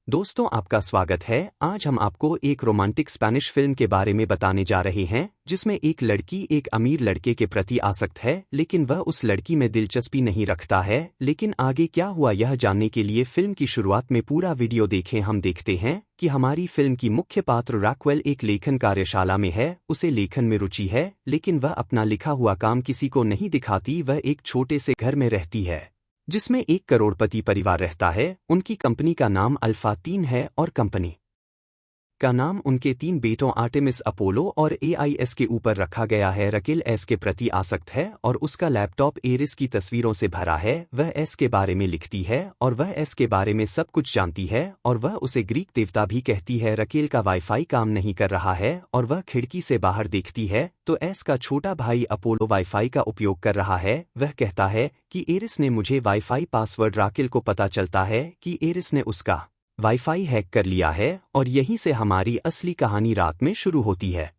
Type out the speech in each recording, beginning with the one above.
दोस्तों, आपका स्वागत है। आज हम आपको एक रोमांटिक स्पेनिश फिल्म के बारे में बताने जा रहे हैं जिसमें एक लड़की एक अमीर लड़के के प्रति आसक्त है, लेकिन वह उस लड़की में दिलचस्पी नहीं रखता है। लेकिन आगे क्या हुआ यह जानने के लिए फिल्म की शुरुआत में पूरा वीडियो देखें। हम देखते हैं कि हमारी फिल्म की मुख्य पात्र रैक्वेल एक लेखन कार्यशाला में है। उसे लेखन में रुचि है, लेकिन वह अपना लिखा हुआ काम किसी को नहीं दिखाती। वह एक छोटे से घर में रहती है जिसमें एक करोड़पति परिवार रहता है। उनकी कंपनी का नाम अल्फा 3 है और कंपनी का नाम उनके 3 बेटों आर्टेमिस, अपोलो और एआईएस के ऊपर रखा गया है। रकेल एस के प्रति आसक्त है और उसका लैपटॉप एरिस की तस्वीरों से भरा है। वह एस के बारे में लिखती है और वह एस के बारे में सब कुछ जानती है और वह उसे ग्रीक देवता भी कहती है। रकेल का वाईफाई काम नहीं कर रहा है और वह खिड़की से बाहर देखती है तो एस का छोटा भाई अपोलो वाईफाई का उपयोग कर रहा है। वह कहता है कि एरिस ने मुझे वाईफाई पासवर्ड। राकेल को पता चलता है कि एरिस ने उसका वाईफाई हैक कर लिया है और यहीं से हमारी असली कहानी रात में शुरू होती है।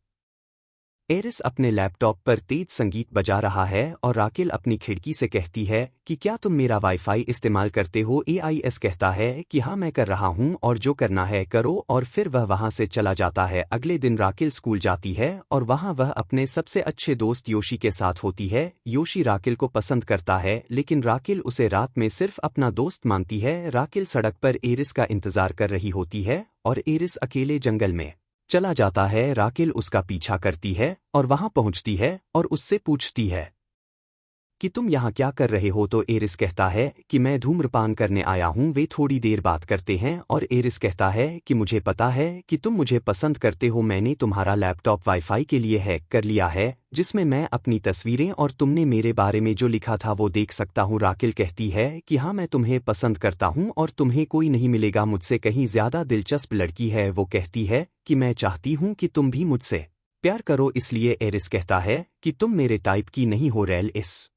एरिस अपने लैपटॉप पर तेज संगीत बजा रहा है और राकेल अपनी खिड़की से कहती है कि क्या तुम मेरा वाईफाई इस्तेमाल करते हो। एआईएस कहता है कि हाँ, मैं कर रहा हूँ और जो करना है करो, और फिर वह वहाँ से चला जाता है। अगले दिन राकेल स्कूल जाती है और वहाँ वह अपने सबसे अच्छे दोस्त योशी के साथ होती है। योशी राकेल को पसंद करता है, लेकिन राकेल उसे रात में सिर्फ अपना दोस्त मानती है। राकेल सड़क पर एरिस का इंतजार कर रही होती है और एरिस अकेले जंगल में चला जाता है। राकेल उसका पीछा करती है और वहां पहुंचती है और उससे पूछती है कि तुम यहाँ क्या कर रहे हो। तो एरिस कहता है कि मैं धूम्रपान करने आया हूँ। वे थोड़ी देर बात करते हैं और एरिस कहता है कि मुझे पता है कि तुम मुझे पसंद करते हो। मैंने तुम्हारा लैपटॉप वाईफाई के लिए हैक कर लिया है जिसमें मैं अपनी तस्वीरें और तुमने मेरे बारे में जो लिखा था वो देख सकता हूँ। राकेल कहती है कि हाँ, मैं तुम्हें पसंद करता हूँ और तुम्हें कोई नहीं मिलेगा मुझसे कहीं ज्यादा दिलचस्प लड़की है। वो कहती है कि मैं चाहती हूँ कि तुम भी मुझसे प्यार करो। इसलिए एरिस कहता है कि तुम मेरे टाइप की नहीं हो। रैल इस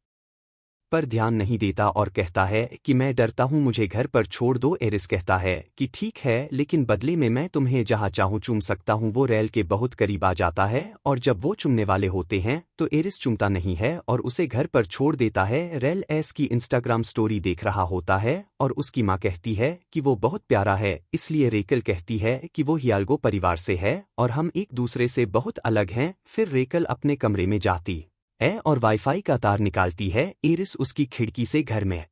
पर ध्यान नहीं देता और कहता है कि मैं डरता हूँ, मुझे घर पर छोड़ दो। एरिस कहता है कि ठीक है, लेकिन बदले में मैं तुम्हें जहाँ चाहूँ चूम सकता हूँ। वो रैल के बहुत करीब आ जाता है और जब वो चुमने वाले होते हैं तो एरिस चुमता नहीं है और उसे घर पर छोड़ देता है। रैल एस की इंस्टाग्राम स्टोरी देख रहा होता है और उसकी माँ कहती है कि वो बहुत प्यारा है। इसलिए रेकल कहती है कि वो हियाल्गो परिवार से है और हम एक दूसरे से बहुत अलग हैं। फिर रेकल अपने कमरे में जाती है और वाईफाई का तार निकालती है। एरिस उसकी खिड़की से घर में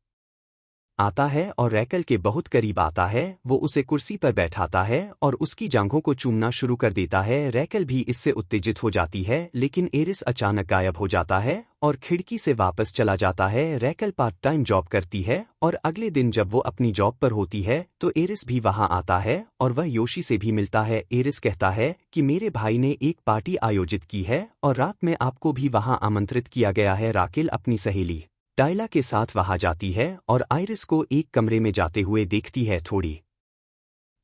आता है और रैकल के बहुत करीब आता है। वो उसे कुर्सी पर बैठाता है और उसकी जांघों को चूमना शुरू कर देता है। रैकल भी इससे उत्तेजित हो जाती है, लेकिन एरिस अचानक गायब हो जाता है और खिड़की से वापस चला जाता है। रैकल पार्ट टाइम जॉब करती है और अगले दिन जब वो अपनी जॉब पर होती है तो एरिस भी वहां आता है और वह योशी से भी मिलता है। एरिस कहता है कि मेरे भाई ने एक पार्टी आयोजित की है और रात में आपको भी वहां आमंत्रित किया गया है। राकेल अपनी सहेली डायला के साथ वहां जाती है और आइरिस को एक कमरे में जाते हुए देखती है। थोड़ी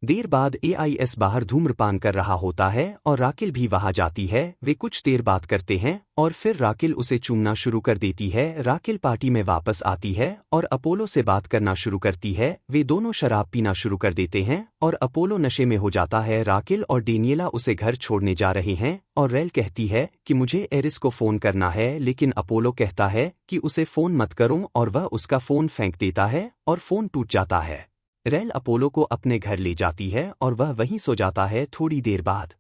देर बाद एआईएस बाहर धूम्रपान कर रहा होता है और राकेल भी वहां जाती है। वे कुछ देर बात करते हैं और फिर राकेल उसे चूमना शुरू कर देती है। राकेल पार्टी में वापस आती है और अपोलो से बात करना शुरू करती है। वे दोनों शराब पीना शुरू कर देते हैं और अपोलो नशे में हो जाता है। राकेल और डेनियला उसे घर छोड़ने जा रहे हैं और रैल कहती है कि मुझे एरिस को फोन करना है, लेकिन अपोलो कहता है कि उसे फोन मत करो और वह उसका फोन फेंक देता है और फोन टूट जाता है। रैल अपोलो को अपने घर ले जाती है और वह वहीं सो जाता है। थोड़ी देर बाद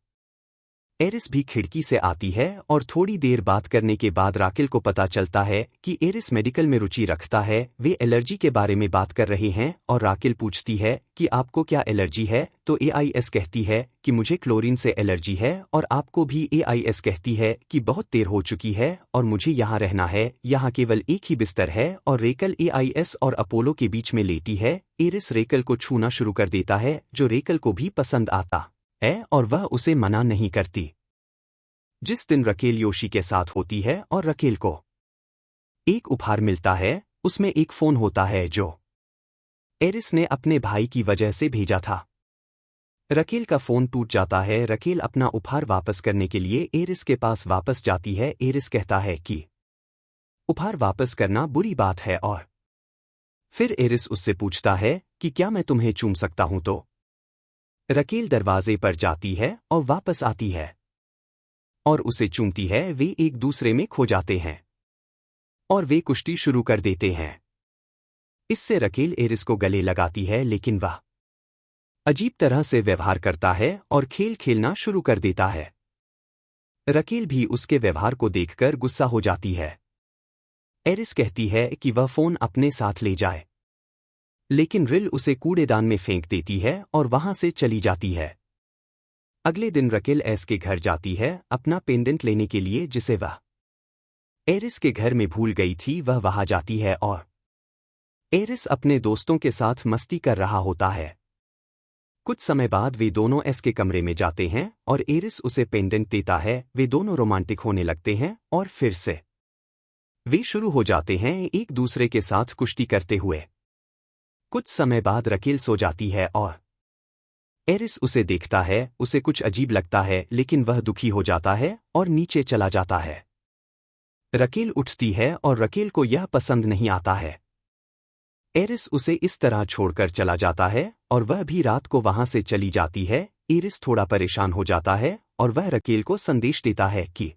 एरिस भी खिड़की से आती है और थोड़ी देर बात करने के बाद राकेल को पता चलता है कि एरिस मेडिकल में रुचि रखता है। वे एलर्जी के बारे में बात कर रहे हैं और राकेल पूछती है कि आपको क्या एलर्जी है। तो एआईएस कहती है कि मुझे क्लोरीन से एलर्जी है और आपको भी। एआईएस कहती है कि बहुत देर हो चुकी है और मुझे यहाँ रहना है। यहाँ केवल एक ही बिस्तर है और रेकल एआईएस और अपोलो के बीच में लेटी है। एरिस रेकल को छूना शुरू कर देता है जो रेकल को भी पसंद आता है और वह उसे मना नहीं करती। जिस दिन रकेल योशी के साथ होती है और रकेल को एक उपहार मिलता है, उसमें एक फोन होता है जो एरिस ने अपने भाई की वजह से भेजा था। रकेल का फोन टूट जाता है। रकेल अपना उपहार वापस करने के लिए एरिस के पास वापस जाती है। एरिस कहता है कि उपहार वापस करना बुरी बात है और फिर एरिस उससे पूछता है कि क्या मैं तुम्हें चूम सकता हूं। तो रकेल दरवाजे पर जाती है और वापस आती है और उसे चूमती है। वे एक दूसरे में खो जाते हैं और वे कुश्ती शुरू कर देते हैं। इससे रकेल एरिस को गले लगाती है, लेकिन वह अजीब तरह से व्यवहार करता है और खेल खेलना शुरू कर देता है। रकेल भी उसके व्यवहार को देखकर गुस्सा हो जाती है। एरिस कहती है कि वह फोन अपने साथ ले जाए, लेकिन रिल उसे कूड़ेदान में फेंक देती है और वहां से चली जाती है। अगले दिन रकेल एस के घर जाती है अपना पेंडेंट लेने के लिए, जिसे वह एरिस के घर में भूल गई थी। वह वहां जाती है और एरिस अपने दोस्तों के साथ मस्ती कर रहा होता है। कुछ समय बाद वे दोनों एस के कमरे में जाते हैं और एरिस उसे पेंडेंट देता है। वे दोनों रोमांटिक होने लगते हैं और फिर से वे शुरू हो जाते हैं एक दूसरे के साथ कुश्ती करते हुए। कुछ समय बाद रकेल सो जाती है और एरिस उसे देखता है। उसे कुछ अजीब लगता है, लेकिन वह दुखी हो जाता है और नीचे चला जाता है। रकेल उठती है और रकेल को यह पसंद नहीं आता है। एरिस उसे इस तरह छोड़कर चला जाता है और वह भी रात को वहां से चली जाती है। एरिस थोड़ा परेशान हो जाता है और वह रकेल को संदेश देता है कि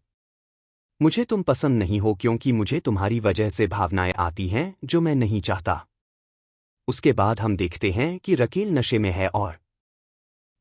मुझे तुम पसंद नहीं हो, क्योंकि मुझे तुम्हारी वजह से भावनाएं आती हैं जो मैं नहीं चाहता। उसके बाद हम देखते हैं कि रकेल नशे में है और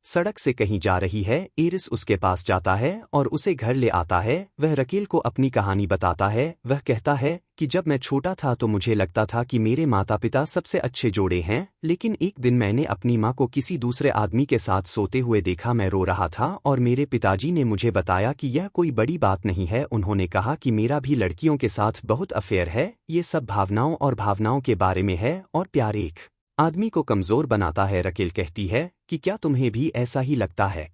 सड़क से कहीं जा रही है। एरिस उसके पास जाता है और उसे घर ले आता है। वह रकेल को अपनी कहानी बताता है। वह कहता है कि जब मैं छोटा था तो मुझे लगता था कि मेरे माता पिता सबसे अच्छे जोड़े हैं, लेकिन एक दिन मैंने अपनी माँ को किसी दूसरे आदमी के साथ सोते हुए देखा। मैं रो रहा था और मेरे पिताजी ने मुझे बताया कि यह कोई बड़ी बात नहीं है। उन्होंने कहा कि मेरा भी लड़कियों के साथ बहुत अफेयर है। ये सब भावनाओं और भावनाओं के बारे में है और प्यार एक आदमी को कमजोर बनाता है। रकेल कहती है कि क्या तुम्हें भी ऐसा ही लगता है,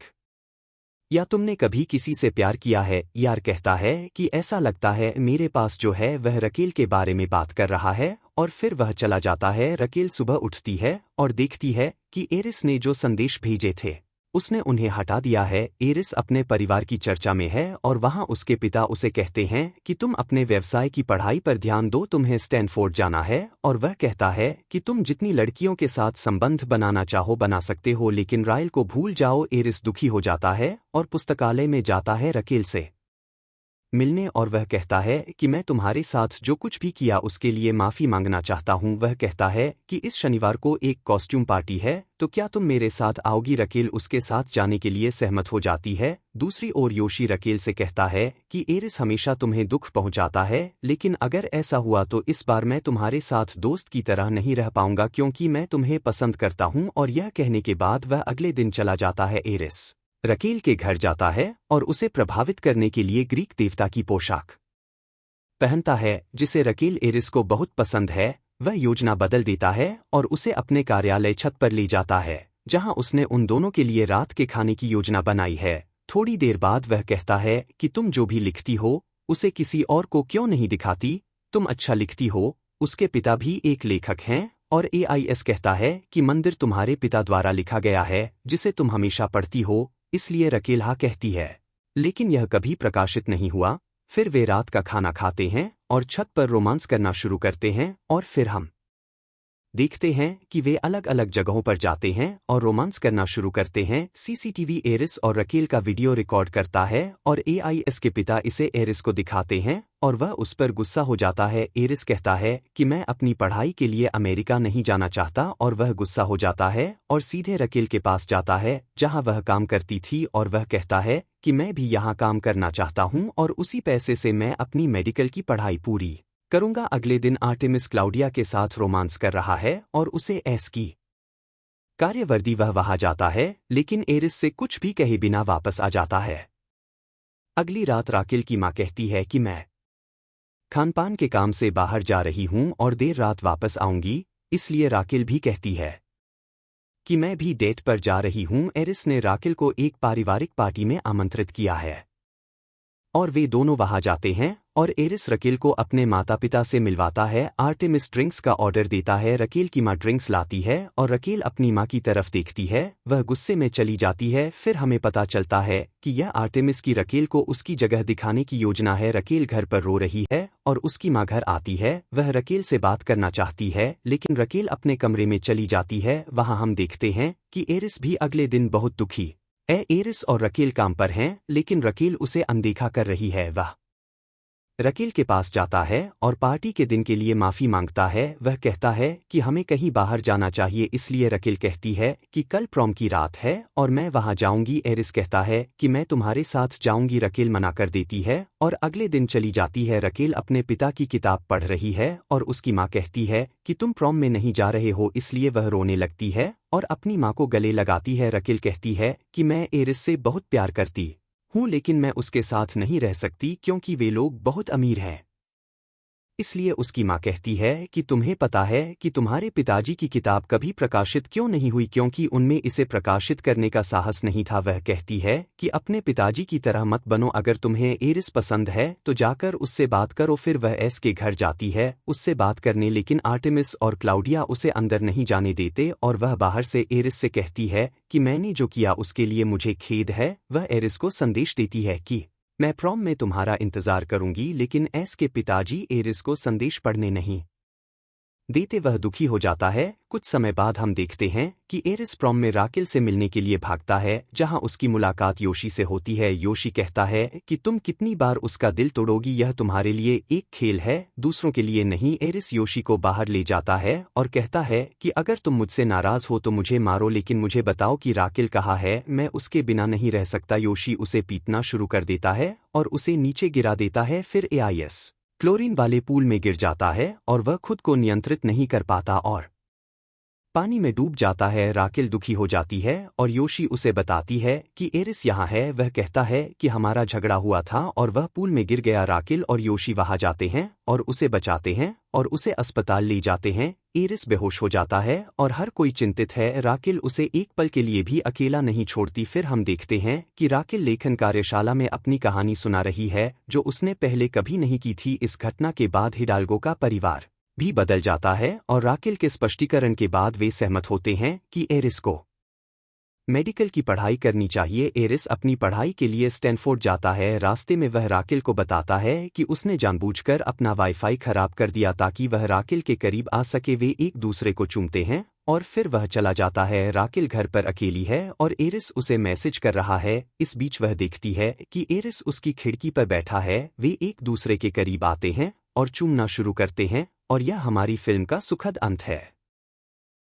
या तुमने कभी किसी से प्यार किया है? यार कहता है कि ऐसा लगता है मेरे पास जो है वह रकेल के बारे में बात कर रहा है और फिर वह चला जाता है। रकेल सुबह उठती है और देखती है कि एरिस ने जो संदेश भेजे थे उसने उन्हें हटा दिया है। एरिस अपने परिवार की चर्चा में है और वहां उसके पिता उसे कहते हैं कि तुम अपने व्यवसाय की पढ़ाई पर ध्यान दो, तुम्हें स्टैनफोर्ड जाना है। और वह कहता है कि तुम जितनी लड़कियों के साथ संबंध बनाना चाहो बना सकते हो, लेकिन राइल को भूल जाओ। एरिस दुखी हो जाता है और पुस्तकालय में जाता है रकेल से मिलने और वह कहता है कि मैं तुम्हारे साथ जो कुछ भी किया उसके लिए माफी मांगना चाहता हूं। वह कहता है कि इस शनिवार को एक कॉस्ट्यूम पार्टी है, तो क्या तुम मेरे साथ आओगी? रकेल उसके साथ जाने के लिए सहमत हो जाती है। दूसरी ओर योशी रकेल से कहता है कि एरिस हमेशा तुम्हें दुख पहुंचाता है, लेकिन अगर ऐसा हुआ तो इस बार मैं तुम्हारे साथ दोस्त की तरह नहीं रह पाऊंगा, क्योंकि मैं तुम्हें पसंद करता हूं। और यह कहने के बाद वह अगले दिन चला जाता है। एरिस रकेल के घर जाता है और उसे प्रभावित करने के लिए ग्रीक देवता की पोशाक पहनता है, जिसे रकेल एरिस को बहुत पसंद है। वह योजना बदल देता है और उसे अपने कार्यालय छत पर ले जाता है, जहां उसने उन दोनों के लिए रात के खाने की योजना बनाई है। थोड़ी देर बाद वह कहता है कि तुम जो भी लिखती हो उसे किसी और को क्यों नहीं दिखाती, तुम अच्छा लिखती हो। उसके पिता भी एक लेखक हैं और एआईएस कहता है कि मंदिर तुम्हारे पिता द्वारा लिखा गया है, जिसे तुम हमेशा पढ़ती हो। इसलिए रकेल हाँ कहती है, लेकिन यह कभी प्रकाशित नहीं हुआ। फिर वे रात का खाना खाते हैं और छत पर रोमांस करना शुरू करते हैं और फिर हम देखते हैं कि वे अलग अलग जगहों पर जाते हैं और रोमांस करना शुरू करते हैं। सीसीटीवी एरिस और रकेल का वीडियो रिकॉर्ड करता है और एआईएस के पिता इसे एरिस को दिखाते हैं और वह उस पर गुस्सा हो जाता है। एरिस कहता है कि मैं अपनी पढ़ाई के लिए अमेरिका नहीं जाना चाहता और वह गुस्सा हो जाता है और सीधे रकेल के पास जाता है जहां वह काम करती थी और वह कहता है कि मैं भी यहां काम करना चाहता हूं और उसी पैसे से मैं अपनी मेडिकल की पढ़ाई पूरी करूंगा। अगले दिन आर्टेमिस क्लाउडिया के साथ रोमांस कर रहा है और उसे एस की कार्यवर्दी वह वहां जाता है, लेकिन एरिस से कुछ भी कहे बिना वापस आ जाता है। अगली रात राकेल की मां कहती है कि मैं खानपान के काम से बाहर जा रही हूं और देर रात वापस आऊंगी, इसलिए राकेल भी कहती है कि मैं भी डेट पर जा रही हूं। एरिस ने राकेल को एक पारिवारिक पार्टी में आमंत्रित किया है और वे दोनों वहां जाते हैं और एरिस रकेल को अपने माता पिता से मिलवाता है। आर्टेमिस ड्रिंक्स का ऑर्डर देता है। रकेल की मां ड्रिंक्स लाती है और रकेल अपनी मां की तरफ देखती है। वह गुस्से में चली जाती है। फिर हमें पता चलता है कि यह आर्टेमिस की रकेल को उसकी जगह दिखाने की योजना है। रकेल घर पर रो रही है और उसकी मां घर आती है। वह रकेल से बात करना चाहती है, लेकिन रकेल अपने कमरे में चली जाती है। वहां हम देखते हैं कि एरिस भी अगले दिन बहुत दुखी एरिस और रकेल काम पर हैं, लेकिन रकेल उसे अनदेखा कर रही है। वह रकेल के पास जाता है और पार्टी के दिन के लिए माफ़ी मांगता है। वह कहता है कि हमें कहीं बाहर जाना चाहिए, इसलिए रकेल कहती है कि कल प्रॉम की रात है और मैं वहां जाऊंगी। एरिस कहता है कि मैं तुम्हारे साथ जाऊंगी। रकेल मना कर देती है और अगले दिन चली जाती है। रकेल अपने पिता की किताब पढ़ रही है और उसकी माँ कहती है कि तुम प्रॉम में नहीं जा रहे हो, इसलिए वह रोने लगती है और अपनी माँ को गले लगाती है। रकेल कहती है कि मैं एरिस से बहुत प्यार करती हूँ, लेकिन मैं उसके साथ नहीं रह सकती क्योंकि वे लोग बहुत अमीर हैं। इसलिए उसकी माँ कहती है कि तुम्हें पता है कि तुम्हारे पिताजी की किताब कभी प्रकाशित क्यों नहीं हुई, क्योंकि उनमें इसे प्रकाशित करने का साहस नहीं था। वह कहती है कि अपने पिताजी की तरह मत बनो, अगर तुम्हें एरिस पसंद है तो जाकर उससे बात करो। फिर वह एस के घर जाती है उससे बात करने, लेकिन आर्टेमिस और क्लाउडिया उसे अंदर नहीं जाने देते और वह बाहर से एरिस से कहती है कि मैंने जो किया उसके लिए मुझे खेद है। वह एरिस को संदेश देती है कि मैं प्रॉम में तुम्हारा इंतजार करूंगी, लेकिन एस के पिताजी एरिस को संदेश पढ़ने नहीं देते। वह दुखी हो जाता है। कुछ समय बाद हम देखते हैं कि एरिस प्रॉम में राकेल से मिलने के लिए भागता है, जहां उसकी मुलाकात योशी से होती है। योशी कहता है कि तुम कितनी बार उसका दिल तोड़ोगी, यह तुम्हारे लिए एक खेल है, दूसरों के लिए नहीं। एरिस योशी को बाहर ले जाता है और कहता है कि अगर तुम मुझसे नाराज हो तो मुझे मारो, लेकिन मुझे बताओ कि राकेल कहाँ है, मैं उसके बिना नहीं रह सकता। योशी उसे पीटना शुरू कर देता है और उसे नीचे गिरा देता है। फिर एआईएस क्लोरीन वाले पूल में गिर जाता है और वह खुद को नियंत्रित नहीं कर पाता और पानी में डूब जाता है। राकेल दुखी हो जाती है और योशी उसे बताती है कि एरिस यहाँ है। वह कहता है कि हमारा झगड़ा हुआ था और वह पूल में गिर गया। राकेल और योशी वहां जाते हैं और उसे बचाते हैं और उसे अस्पताल ले जाते हैं। एरिस बेहोश हो जाता है और हर कोई चिंतित है। राकेल उसे एक पल के लिए भी अकेला नहीं छोड़ती। फिर हम देखते हैं कि राकेल लेखन कार्यशाला में अपनी कहानी सुना रही है जो उसने पहले कभी नहीं की थी। इस घटना के बाद हिडाल्गो का परिवार भी बदल जाता है और राकेल के स्पष्टीकरण के बाद वे सहमत होते हैं कि एरिस को मेडिकल की पढ़ाई करनी चाहिए। एरिस अपनी पढ़ाई के लिए स्टैनफोर्ड जाता है। रास्ते में वह राकेल को बताता है कि उसने जानबूझकर अपना वाईफाई खराब कर दिया ताकि वह राकेल के करीब आ सके। वे एक दूसरे को चूमते हैं और फिर वह चला जाता है। राकेल घर पर अकेली है और एरिस उसे मैसेज कर रहा है। इस बीच वह देखती है कि एरिस उसकी खिड़की पर बैठा है। वे एक दूसरे के करीब आते हैं और चूमना शुरू करते हैं और यह हमारी फिल्म का सुखद अंत है।